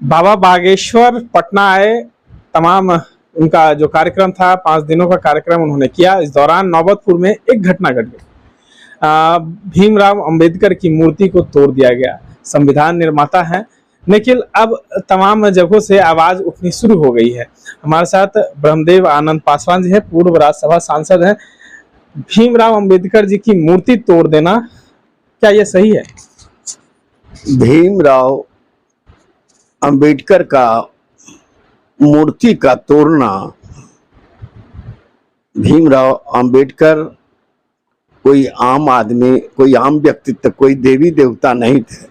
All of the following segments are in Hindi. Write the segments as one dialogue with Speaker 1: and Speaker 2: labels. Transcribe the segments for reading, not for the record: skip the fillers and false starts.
Speaker 1: बाबा बागेश्वर पटना आए। तमाम उनका जो कार्यक्रम था 5 दिनों का कार्यक्रम उन्होंने किया। इस दौरान नौबतपुर में एक घटना घट गई। भीमराव अंबेडकर की मूर्ति को तोड़ दिया गया। संविधान निर्माता हैं, लेकिन अब तमाम जगहों से आवाज उठनी शुरू हो गई है। हमारे साथ ब्रह्मदेव आनंद पासवान जी हैं, पूर्व राज्यसभा सांसद हैं। भीमराव अंबेडकर जी की मूर्ति तोड़ देना, क्या यह सही है?
Speaker 2: भीमराव अंबेडकर का मूर्ति का तोड़ना, भीमराव अंबेडकर कोई आम आदमी, कोई आम व्यक्तित्व, कोई देवी देवता नहीं थे।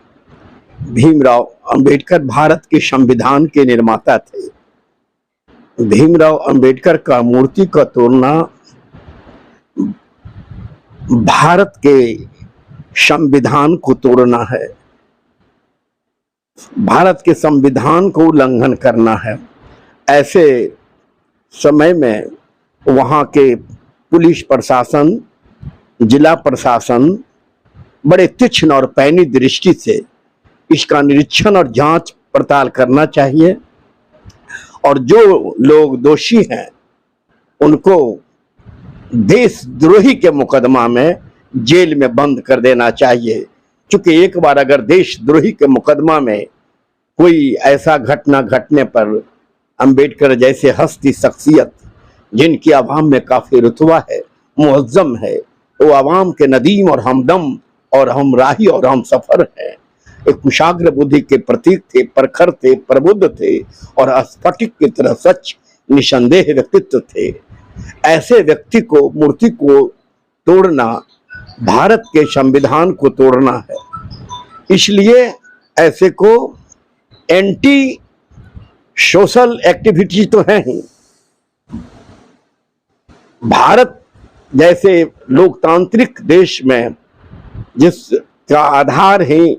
Speaker 2: भीमराव अंबेडकर भारत के संविधान के निर्माता थे। भीमराव अंबेडकर का मूर्ति का तोड़ना भारत के संविधान को तोड़ना है, भारत के संविधान को उल्लंघन करना है। ऐसे समय में वहाँ के पुलिस प्रशासन, जिला प्रशासन बड़े तीक्ष्ण और पैनी दृष्टि से इसका निरीक्षण और जांच पड़ताल करना चाहिए और जो लोग दोषी हैं उनको देशद्रोही के मुकदमा में जेल में बंद कर देना चाहिए। क्योंकि एक बार अगर देशद्रोही के मुकदमा में कोई ऐसा घटना घटने पर अंबेडकर जैसे हस्ती शख्सियत जिनकी आवाम में काफी रुतबा है, मुअज्जम है, वो आवाम के नदीम और हमदम और हमराही और हम सफर है, एक कुशाग्र बुद्धि के प्रतीक थे, प्रखर थे, प्रबुद्ध थे और स्फटिक की तरह सच निसंदेह व्यक्तित्व थे। ऐसे व्यक्ति को, मूर्ति को तोड़ना भारत के संविधान को तोड़ना है। इसलिए ऐसे को एंटी सोशल एक्टिविटी तो है ही। भारत जैसे लोकतांत्रिक देश में जिसका आधार ही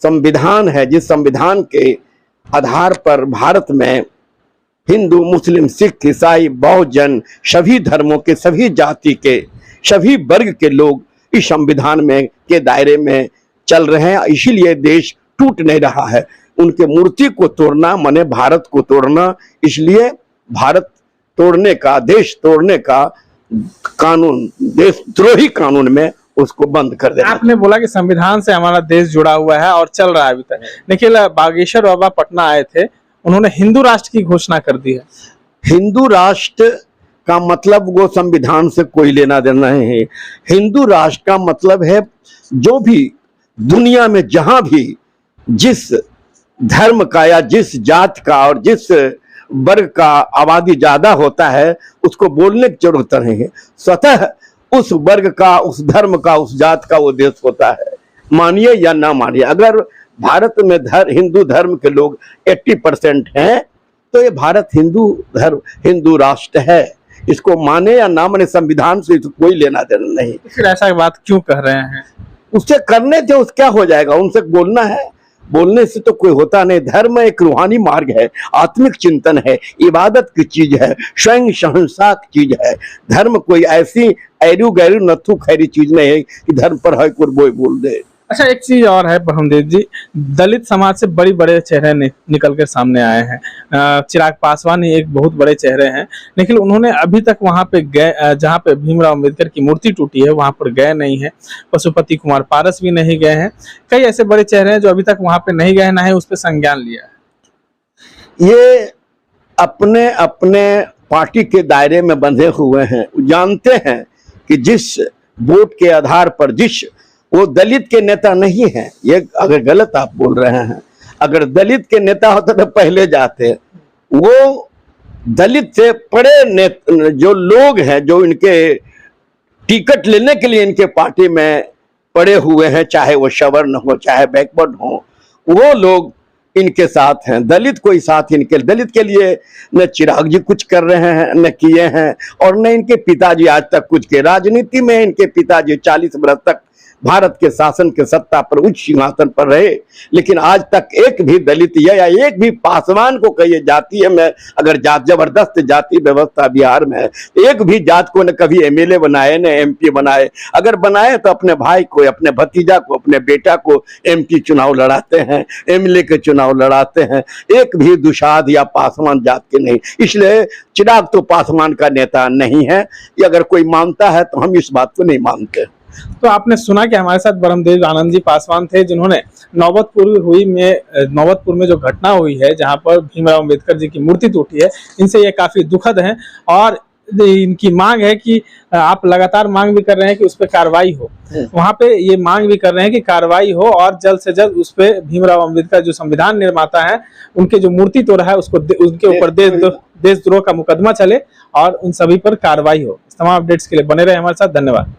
Speaker 2: संविधान है, जिस संविधान के आधार पर भारत में हिंदू, मुस्लिम, सिख, ईसाई, बौद्ध, जैन सभी धर्मों के, सभी जाति के, सभी वर्ग के लोग इस संविधान में के दायरे में चल रहे हैं। इसीलिए देश टूट नहीं रहा है। उनके मूर्ति को तोड़ना माने भारत को तोड़ना। इसलिए भारत तोड़ने का, देश तोड़ने का कानून, देशद्रोही कानून में उसको बंद कर देना।
Speaker 1: आपने बोला कि संविधान से हमारा देश जुड़ा हुआ है और चल रहा है अभी तक, लेकिन बागेश्वर बाबा पटना आए थे, उन्होंने हिंदू राष्ट्र की घोषणा कर दी है।
Speaker 2: हिंदू राष्ट्र का मतलब वो संविधान से कोई लेना देना नहीं है। हिंदू राष्ट्र का मतलब है जो भी दुनिया में जहां भी जिस धर्म का या जिस जात का और जिस वर्ग का आबादी ज्यादा होता है उसको बोलने की जरूरत नहीं है। स्वतः उस वर्ग का, उस धर्म का, उस जात का वो देश होता है, मानिए या ना मानिए। अगर भारत में हिंदू धर्म के लोग 80% हैं तो ये भारत हिंदू राष्ट्र है। इसको माने या ना माने, संविधान से कोई लेना देना नहीं।
Speaker 1: फिर ऐसा बात क्यों कह रहे हैं?
Speaker 2: उससे करने थे, उस क्या हो जाएगा? उनसे बोलना है, बोलने से तो कोई होता नहीं। धर्म एक रूहानी मार्ग है, आत्मिक चिंतन है, इबादत की चीज है, स्वयं शहंशाह की चीज है। धर्म कोई ऐसी ऐरू गैरू नथु खैरी चीज नहीं है कि धर्म पर है कोई बोल बोल दे।
Speaker 1: अच्छा, एक चीज और है ब्रह्मदेव जी, दलित समाज से बड़ी बड़े चेहरे निकल कर सामने आए हैं। चिराग पासवान ही एक बहुत बड़े चेहरे हैं, लेकिन उन्होंने अभी तक वहां पे गए, जहां पे भीमराव अंबेडकर की मूर्ति टूटी है वहां पर गए नहीं है। पशुपति कुमार पारस भी नहीं गए हैं। कई ऐसे बड़े चेहरे हैं जो अभी तक वहां पे नहीं गए, ना है उस पर संज्ञान लिया है।
Speaker 2: ये अपने अपने पार्टी के दायरे में बंधे हुए हैं। जानते हैं कि जिस वोट के आधार पर वो दलित के नेता नहीं है। ये अगर गलत आप बोल रहे हैं, अगर दलित के नेता होते तो पहले जाते। वो दलित से बड़े जो लोग हैं, जो इनके टिकट लेने के लिए इनके पार्टी में पड़े हुए हैं, चाहे वो सवर्ण हो चाहे बैकवर्ड हो, वो लोग इनके साथ हैं। दलित कोई साथ इनके, दलित के लिए न चिराग जी कुछ कर रहे हैं, न किए हैं, और न इनके पिताजी आज तक कुछ किए। राजनीति में इनके पिताजी 40 वर्ष तक भारत के शासन के सत्ता पर उच्च सिंहासन पर रहे, लेकिन आज तक एक भी दलित या एक भी पासवान को कहिए जातीय में, अगर जबरदस्त जाति व्यवस्था बिहार में है, एक भी जात को न कभी एमएलए बनाए न एमपी बनाए। अगर बनाए तो अपने भाई को, अपने भतीजा को, अपने बेटा को एमपी चुनाव लड़ाते हैं, एमएलए के चुनाव लड़ाते हैं। एक भी दुशाद या पासवान जात के नहीं। इसलिए चिराग तो पासवान का नेता नहीं है। ये अगर कोई मानता है तो हम इस बात को नहीं मानते।
Speaker 1: तो आपने सुना कि हमारे साथ ब्रह्मदेव आनंद जी पासवान थे, जिन्होंने नौबतपुर में जो घटना हुई है, जहां पर भीमराव अंबेडकर जी की मूर्ति टूटी है, इनसे ये काफी दुखद है और इनकी मांग है कि आप लगातार मांग भी कर रहे हैं कि उस पर कार्रवाई हो। वहां पे ये मांग भी कर रहे हैं कि कार्रवाई हो और जल्द से जल्द उस पे भीमराव अंबेडकर जो संविधान निर्माता है, उनके जो मूर्ति तोड़ा है उसको उनके ऊपर देशद्रोह का मुकदमा चले और उन सभी पर कार्रवाई हो। तमाम अपडेट्स के लिए बने रहे हमारे साथ। धन्यवाद।